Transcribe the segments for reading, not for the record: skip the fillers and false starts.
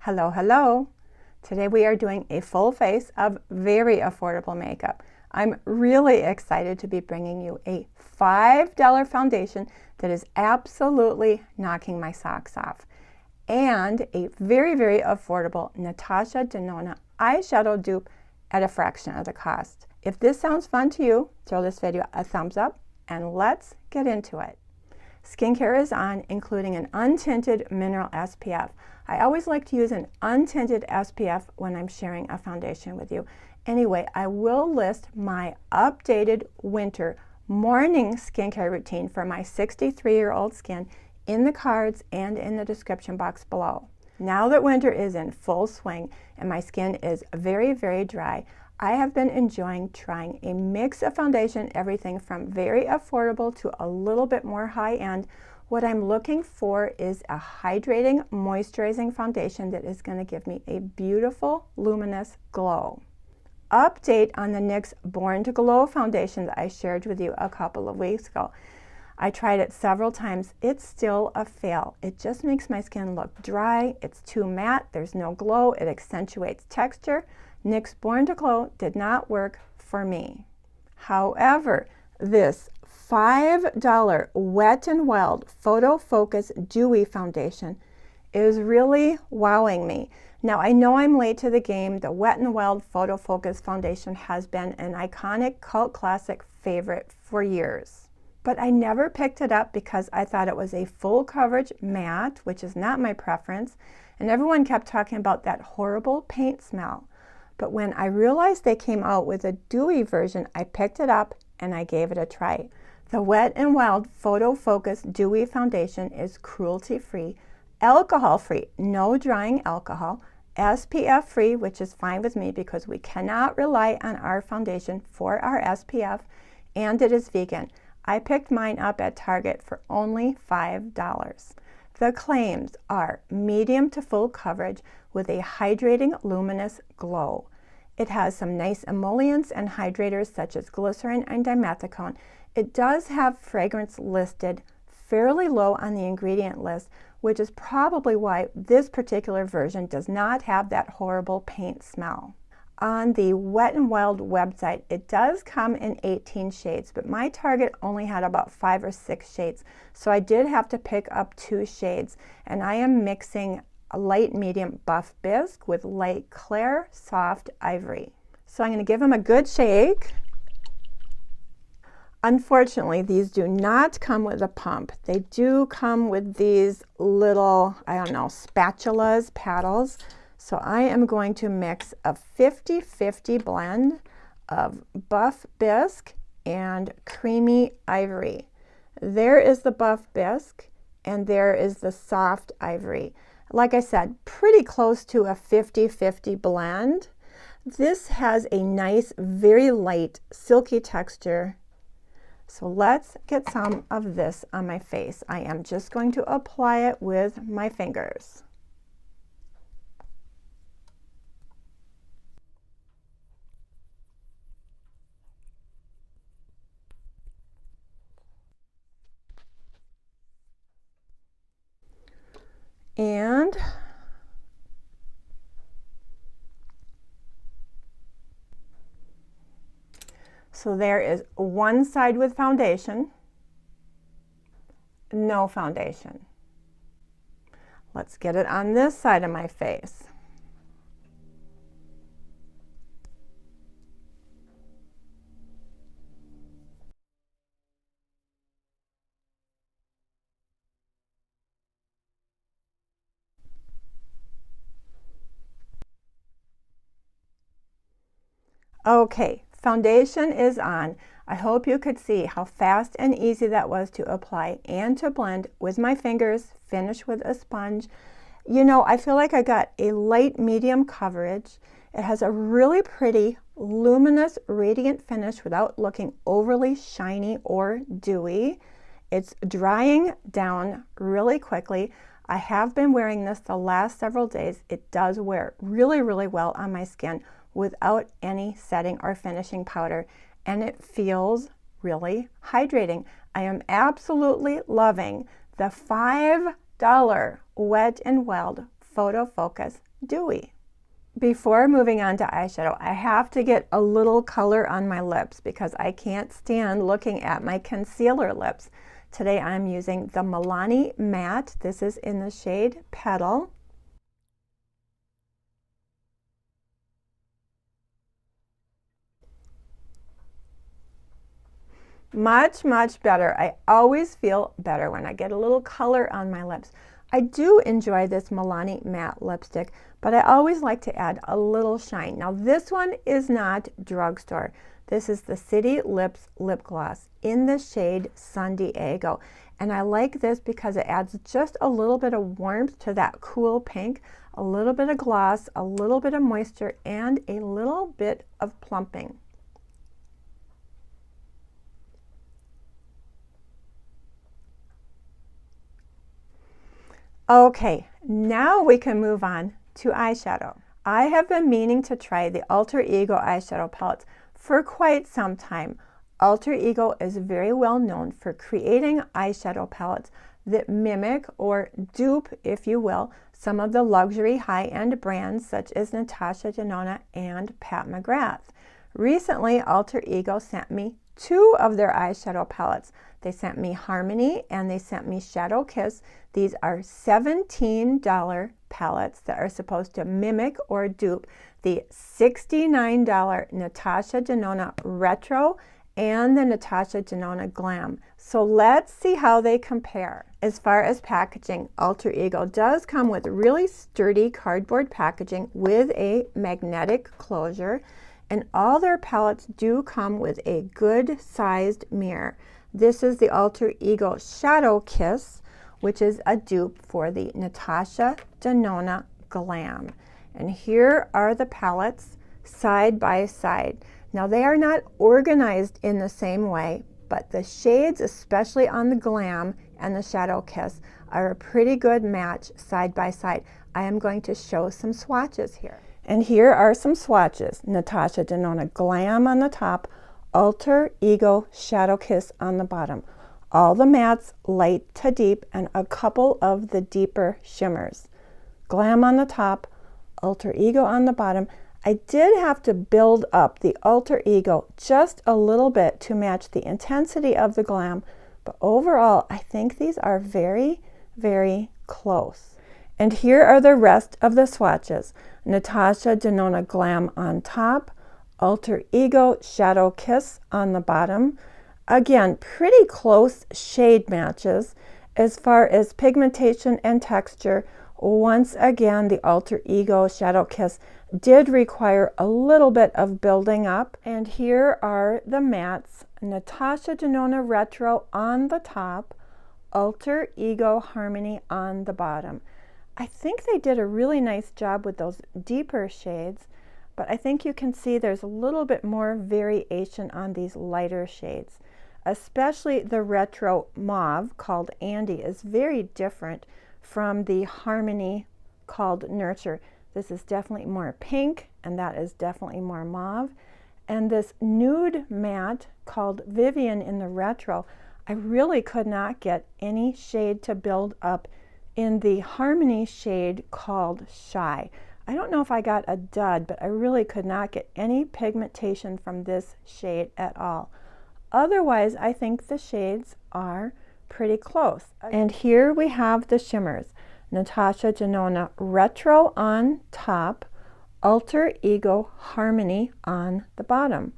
Hello, hello. Today we are doing a full face of very affordable makeup. I'm really excited to be bringing you a $5 foundation that is absolutely knocking my socks off, and a very, very affordable Natasha Denona eyeshadow dupe at a fraction of the cost. If this sounds fun to you, throw this video a thumbs up and let's get into it. Skincare is on, including an untinted mineral SPF. I always like to use an untinted SPF when I'm sharing a foundation with you. Anyway, I will list my updated winter morning skincare routine for my 63-year-old skin in the cards and in the description box below. Now that winter is in full swing and my skin is very, very dry, I have been enjoying trying a mix of foundation, everything from very affordable to a little bit more high-end. What I'm looking for is a hydrating, moisturizing foundation that is going to give me a beautiful, luminous glow. Update on the NYX Born to Glow foundation that I shared with you a couple of weeks ago. I tried it several times. It's still a fail. It just makes my skin look dry. It's too matte. There's no glow. It accentuates texture. NYX Born to Glow did not work for me. However, this $5 Wet n Wild Photo Focus Dewy Foundation is really wowing me. Now, I know I'm late to the game. The Wet n Wild Photo Focus Foundation has been an iconic cult classic favorite for years. But I never picked it up because I thought it was a full coverage matte, which is not my preference, and everyone kept talking about that horrible paint smell. But when I realized they came out with a dewy version, I picked it up and I gave it a try. The Wet n Wild Photo Focus Dewy Foundation is cruelty-free, alcohol-free, no drying alcohol, SPF-free, which is fine with me because we cannot rely on our foundation for our SPF, and it is vegan. I picked mine up at Target for only $5. The claims are medium to full coverage with a hydrating, luminous glow. It has some nice emollients and hydrators such as glycerin and dimethicone. It does have fragrance listed fairly low on the ingredient list, which is probably why this particular version does not have that horrible paint smell. On the Wet n Wild website, it does come in 18 shades, but my Target only had about 5 or 6 shades, so I did have to pick up 2 shades, and I am mixing a light medium buff bisque with light clair soft ivory. So I'm going to give them a good shake. Unfortunately, these do not come with a pump. They do come with these little, I don't know, spatulas, paddles. So I am going to mix a 50-50 blend of buff bisque and creamy ivory. There is the buff bisque and there is the soft ivory. Like I said, pretty close to a 50-50 blend. This has a nice, very light, silky texture. So let's get some of this on my face. I am just going to apply it with my fingers. And so there is one side with foundation, no foundation. Let's get it on this side of my face. Okay, foundation is on. I hope you could see how fast and easy that was to apply and to blend with my fingers, finish with a sponge. You know, I feel like I got a light medium coverage. It has a really pretty, luminous, radiant finish without looking overly shiny or dewy. It's drying down really quickly. I have been wearing this the last several days. It does wear really, really well on my skin without any setting or finishing powder, and it feels really hydrating. I am absolutely loving the $5 Wet n Wild Photo Focus dewy. Before moving on to eyeshadow, I have to get a little color on my lips because I can't stand looking at my concealer lips. Today I'm using the Milani Matte. This is in the shade Petal. Much, much better. I always feel better when I get a little color on my lips. I do enjoy this Milani Matte lipstick, but I always like to add a little shine. Now this one is not drugstore. This is the City Lips Lip Gloss in the shade San Diego. And I like this because it adds just a little bit of warmth to that cool pink, a little bit of gloss, a little bit of moisture, and a little bit of plumping. Okay, now we can move on to eyeshadow. I have been meaning to try the Alter Ego eyeshadow palettes for quite some time. Alter Ego is very well known for creating eyeshadow palettes that mimic or dupe, if you will, some of the luxury high-end brands such as Natasha Denona and Pat McGrath. Recently, Alter Ego sent me 2 of their eyeshadow palettes. They sent me Harmony and they sent me Shadow Kiss. These are $17 palettes that are supposed to mimic or dupe the $69 Natasha Denona Retro and the Natasha Denona Glam. So let's see how they compare. As far as packaging, Alter Ego does come with really sturdy cardboard packaging with a magnetic closure, and all their palettes do come with a good sized mirror. This is the Alter Ego Shadow Kiss, which is a dupe for the Natasha Denona Glam. And here are the palettes side by side. Now they are not organized in the same way, but the shades, especially on the Glam and the Shadow Kiss, are a pretty good match side by side. I am going to show some swatches here. And here are some swatches. Natasha Denona Glam on the top, Alter Ego Shadow Kiss on the bottom. All the mattes light to deep and a couple of the deeper shimmers. Glam on the top, Alter Ego on the bottom. I did have to build up the Alter Ego just a little bit to match the intensity of the Glam, but overall I think these are very, very close. And here are the rest of the swatches. Natasha Denona Glam on top, Alter Ego Shadow Kiss on the bottom. Again, pretty close shade matches. As far as pigmentation and texture, once again, the Alter Ego Shadow Kiss did require a little bit of building up. And here are the mattes. Natasha Denona Retro on the top, Alter Ego Harmony on the bottom. I think they did a really nice job with those deeper shades, but I think you can see there's a little bit more variation on these lighter shades. Especially the Retro Mauve called Andy is very different from the Harmony called Nurture. This is definitely more pink and that is definitely more mauve. And this nude matte called Vivian in the Retro, I really could not get any shade to build up in the Harmony shade called Shy. I don't know if I got a dud, but I really could not get any pigmentation from this shade at all. Otherwise, I think the shades are pretty close. And here we have the shimmers. Natasha Denona Retro on top, Alter Ego Harmony on the bottom.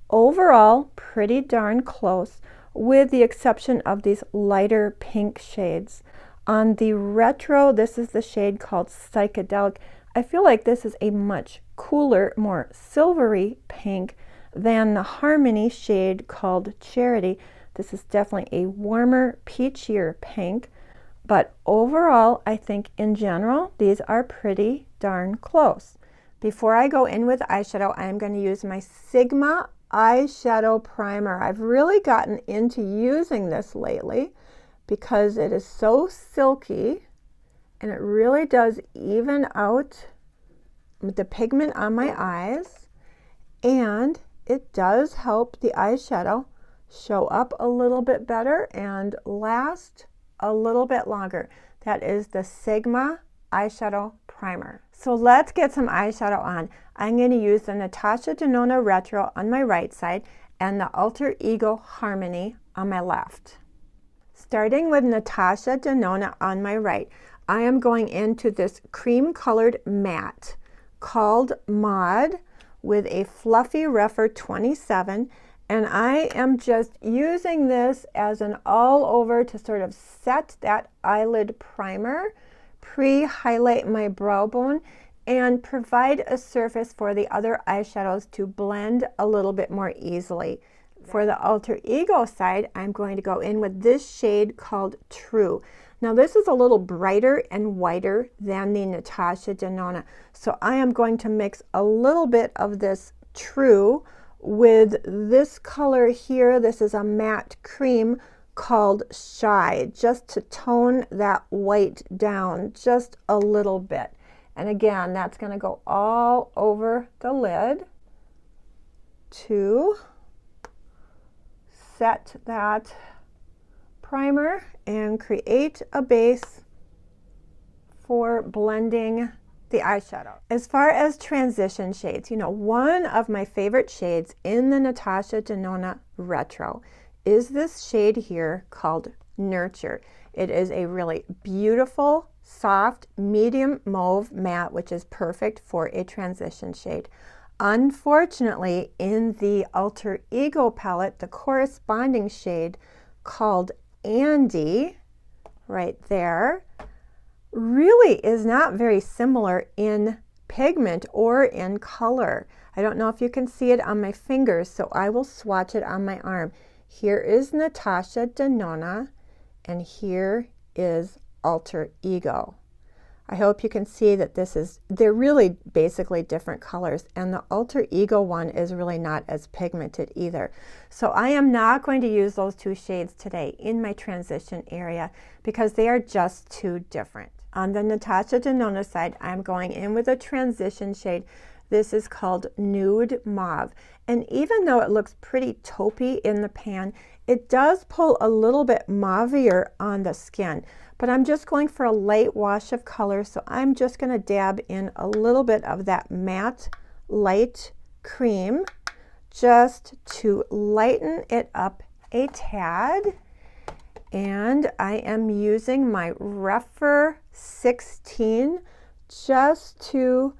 Overall, pretty darn close, with the exception of these lighter pink shades. On the Retro, this is the shade called Psychedelic. I feel like this is a much cooler, more silvery pink than the Harmony shade called Charity. This is definitely a warmer, peachier pink, but overall, I think in general, these are pretty darn close. Before I go in with eyeshadow, I am going to use my Sigma eyeshadow primer. I've really gotten into using this lately because it is so silky and it really does even out the pigment on my eyes, and it does help the eyeshadow show up a little bit better and last a little bit longer. That is the Sigma eyeshadow primer. So let's get some eyeshadow on. I'm going to use the Natasha Denona Retro on my right side and the Alter Ego Harmony on my left. Starting with Natasha Denona on my right, I am going into this cream colored matte called Mod with a fluffy Rephr 27, and I am just using this as an all over to sort of set that eyelid primer, pre-highlight my brow bone, and provide a surface for the other eyeshadows to blend a little bit more easily. For the Alter Ego side, I'm going to go in with this shade called True. Now this is a little brighter and whiter than the Natasha Denona, so I am going to mix a little bit of this True with this color here. This is a matte cream called Shy, just to tone that white down just a little bit. And again, that's going to go all over the lid to set that primer and create a base for blending the eyeshadow. As far as transition shades, you know, one of my favorite shades in the Natasha Denona Retro is this shade here called Nurture. It is a really beautiful, soft, medium mauve matte, which is perfect for a transition shade. Unfortunately, in the Alter Ego palette, the corresponding shade called Andy, right there, really is not very similar in pigment or in color. I don't know if you can see it on my fingers, so I will swatch it on my arm. Here is Natasha Denona, and here is Alter Ego. I hope you can see that they're really basically different colors, and the Alter Ego one is really not as pigmented either. So I am not going to use those two shades today in my transition area because they are just too different. On the Natasha Denona side, I'm going in with a transition shade. This is called Nude Mauve. And even though it looks pretty taupey in the pan, it does pull a little bit mauvier on the skin. But I'm just going for a light wash of color, so I'm just going to dab in a little bit of that matte light cream just to lighten it up a tad. And I am using my Rephr 16 just to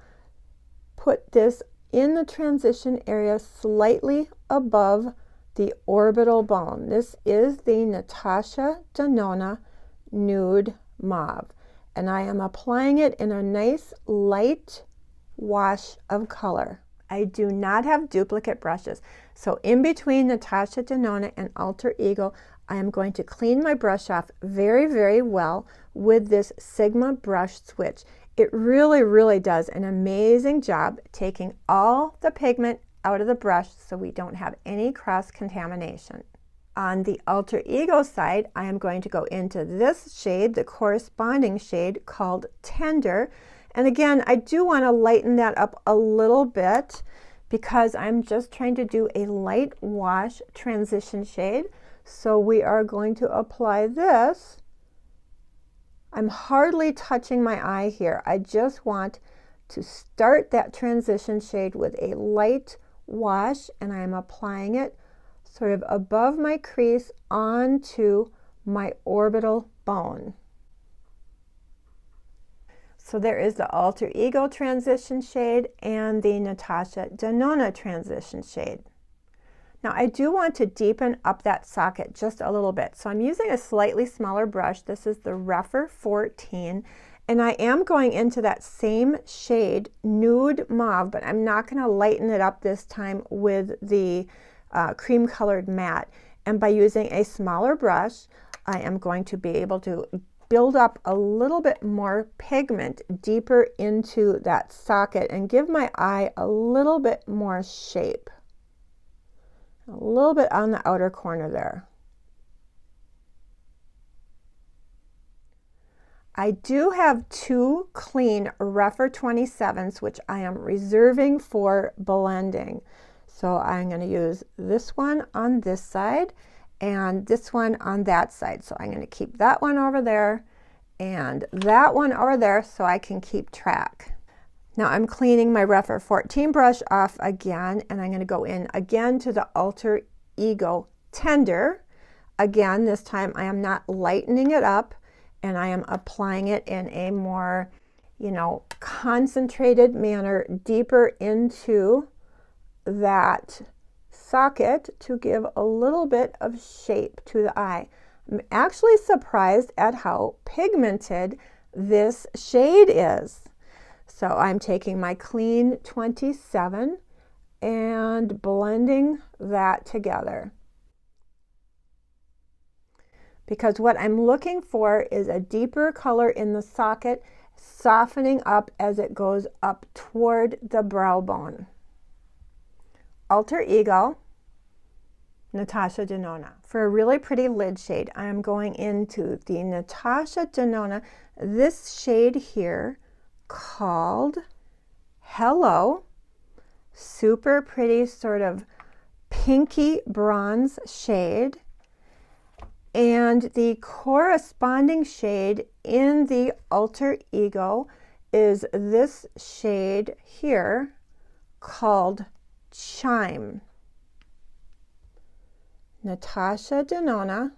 put this in the transition area slightly above the orbital bone. This is the Natasha Denona Nude Mauve, and I am applying it in a nice light wash of color. I do not have duplicate brushes, so in between Natasha Denona and Alter Ego, I am going to clean my brush off very, very well with this Sigma brush switch. It really, really does an amazing job taking all the pigment out of the brush so we don't have any cross-contamination. On the Alter Ego side, I am going to go into this shade, the corresponding shade called Tender. And again, I do want to lighten that up a little bit because I'm just trying to do a light wash transition shade. So we are going to apply this. I'm hardly touching my eye here. I just want to start that transition shade with a light wash, and I'm applying it sort of above my crease onto my orbital bone. So there is the Alter Ego transition shade and the Natasha Denona transition shade. Now I do want to deepen up that socket just a little bit. So I'm using a slightly smaller brush. This is the Rephr 14. And I am going into that same shade, Nude Mauve, but I'm not going to lighten it up this time with the cream colored matte. And by using a smaller brush, I am going to be able to build up a little bit more pigment deeper into that socket and give my eye a little bit more shape. A little bit on the outer corner there. I do have two clean Rephr 27s, which I am reserving for blending. So I'm going to use this one on this side and this one on that side. So I'm going to keep that one over there and that one over there so I can keep track. Now I'm cleaning my Rephr 14 brush off again, and I'm going to go in again to the Alter Ego Tender. Again, this time I am not lightening it up, and I am applying it in a more, you know, concentrated manner, deeper into that socket to give a little bit of shape to the eye. I'm actually surprised at how pigmented this shade is. So I'm taking my clean 27 and blending that together. Because what I'm looking for is a deeper color in the socket, softening up as it goes up toward the brow bone. Alter Ego, Natasha Denona. For a really pretty lid shade, I am going into the Natasha Denona, this shade here called Hello. Super pretty, sort of pinky bronze shade. And the corresponding shade in the Alter Ego is this shade here called Chime. Natasha Denona,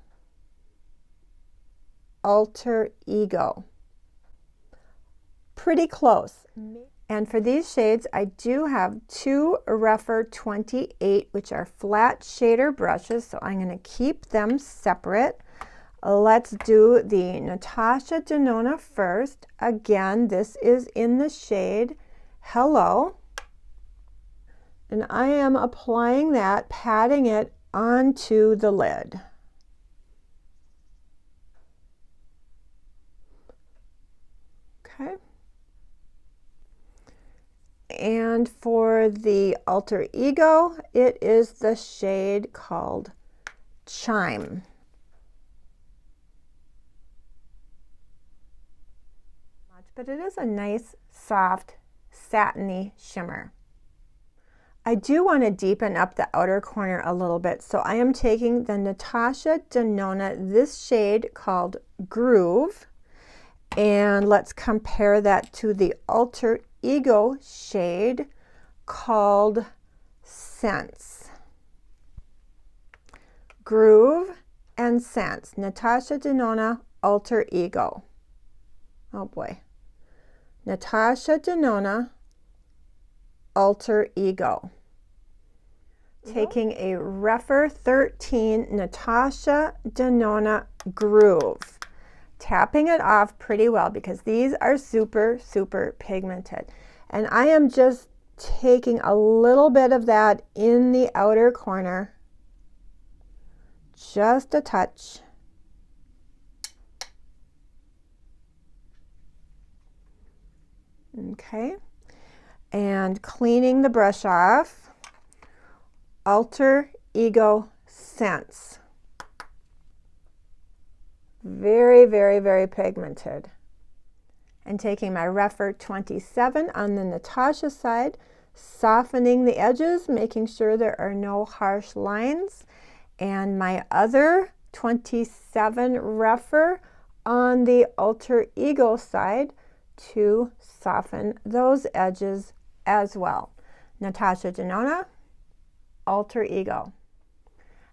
Alter Ego. Pretty close. And for these shades, I do have two Rephr 28, which are flat shader brushes, so I'm going to keep them separate. Let's do the Natasha Denona first. Again, this is in the shade Hello. And I am applying that, patting it onto the lid. Okay. And for the Alter Ego, it is the shade called Chime. But it is a nice, soft, satiny shimmer. I do want to deepen up the outer corner a little bit, so I am taking the Natasha Denona, this shade called Groove, and let's compare that to the Alter Ego shade called Sense. Groove and Sense, Natasha Denona, Alter Ego. Oh boy. Natasha Denona, Alter Ego. Taking a Rephr 13 Natasha Denona Groove. Tapping it off pretty well because these are super, super pigmented. And I am just taking a little bit of that in the outer corner. Just a touch. Okay. And cleaning the brush off. Alter Ego Sense. Very, very, very pigmented. And taking my Rephr 27 on the Natasha side, softening the edges, making sure there are no harsh lines. And my other 27 Rephr on the Alter Ego side to soften those edges as well. Natasha Denona, Alter Ego.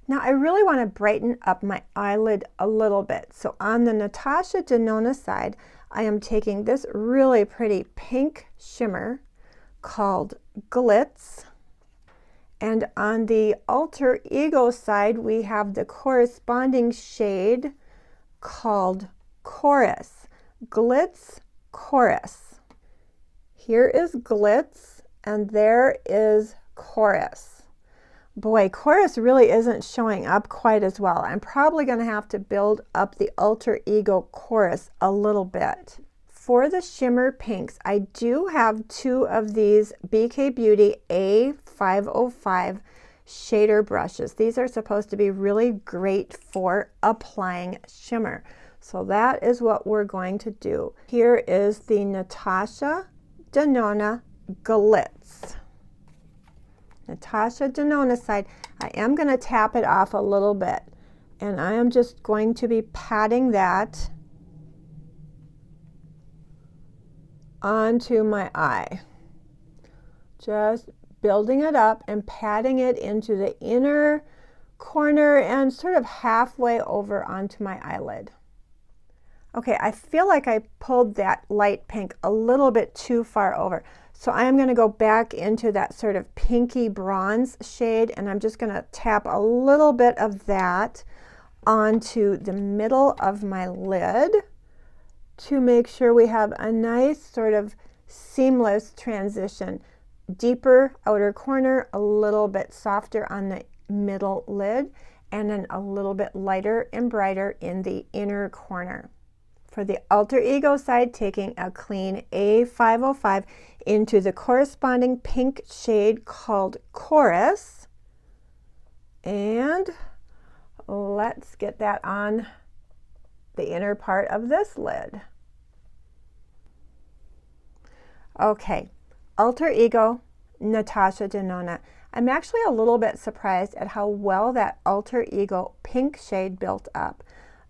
Now I really want to brighten up my eyelid a little bit. So on the Natasha Denona side, I am taking this really pretty pink shimmer called Glitz. And on the Alter Ego side, we have the corresponding shade called Chorus. Glitz, Chorus. Here is Glitz, and there is Chorus. Boy, Chorus really isn't showing up quite as well. I'm probably going to have to build up the Alter Ego Chorus a little bit. For the shimmer pinks, I do have two of these BK Beauty A505 shader brushes. These are supposed to be really great for applying shimmer. So that is what we're going to do. Here is the Natasha Denona Glitz. Natasha Denona side. I am going to tap it off a little bit, and I am just going to be patting that onto my eye. Just building it up and patting it into the inner corner and sort of halfway over onto my eyelid. Okay, I feel like I pulled that light pink a little bit too far over. So I am going to go back into that sort of pinky bronze shade, and I'm just going to tap a little bit of that onto the middle of my lid to make sure we have a nice sort of seamless transition. Deeper outer corner, a little bit softer on the middle lid, and then a little bit lighter and brighter in the inner corner. For the alter ego side, taking a clean A505 into the corresponding pink shade called Chorus, and let's get that on the inner part of this lid. Okay, alter ego, Natasha Denona. I'm actually a little bit surprised at how well that alter ego pink shade built up.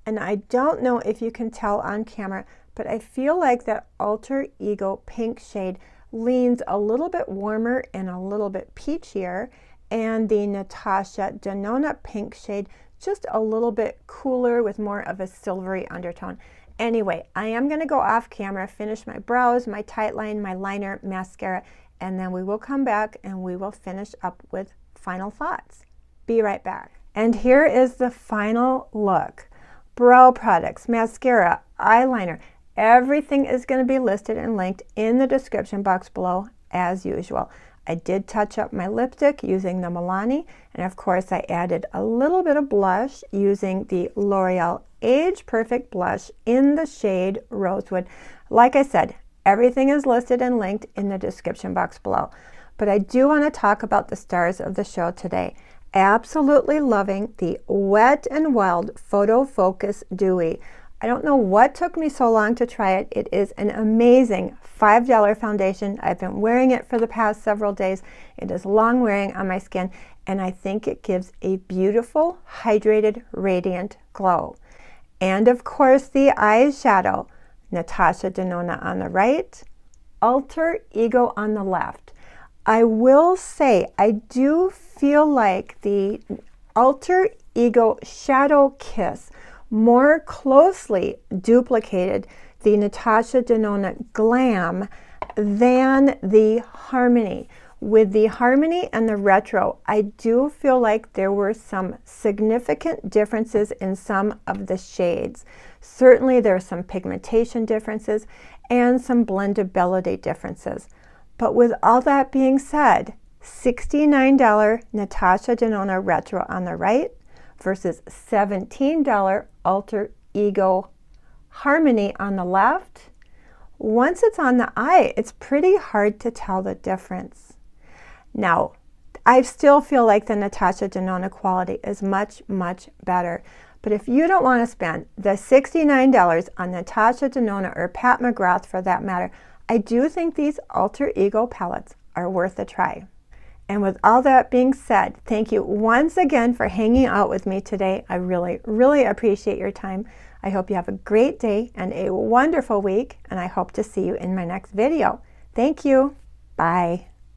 And I don't know if you can tell on camera, but I feel like that alter ego pink shade leans a little bit warmer and a little bit peachier, and the Natasha Denona pink shade just a little bit cooler with more of a silvery undertone. Anyway, I am going to go off camera, finish my brows, my tight line, my liner, mascara, and then we will come back and we will finish up with final thoughts. Be right back. And here is the final look. Brow products, mascara, eyeliner, everything is going to be listed and linked in the description box below as usual. I did touch up my lipstick using the Milani, and of course I added a little bit of blush using the L'Oreal Age Perfect blush in the shade Rosewood. Like I said, everything is listed and linked in the description box below. But I do want to talk about the stars of the show today. Absolutely loving the Wet n Wild Photo Focus Dewy. I don't know what took me so long to try it. It is an amazing $5 foundation. I've been wearing it for the past several days. It is long wearing on my skin, and I think it gives a beautiful, hydrated, radiant glow. And of course the eyeshadow, Natasha Denona on the right, Alter Ego on the left. I will say I do feel like the Alter Ego Shadow Kiss more closely duplicated the Natasha Denona Glam than the Harmony. With the Harmony and the Retro, I do feel like there were some significant differences in some of the shades. Certainly there are some pigmentation differences and some blendability differences. But with all that being said, $69 Natasha Denona Retro on the right versus $17 Alter Ego Harmony on the left. Once it's on the eye, it's pretty hard to tell the difference. Now, I still feel like the Natasha Denona quality is much, much better. But if you don't want to spend the $69 on Natasha Denona or Pat McGrath for that matter, I do think these Alter Ego palettes are worth a try. And with all that being said, thank you once again for hanging out with me today. I really, really appreciate your time. I hope you have a great day and a wonderful week, and I hope to see you in my next video. Thank you. Bye.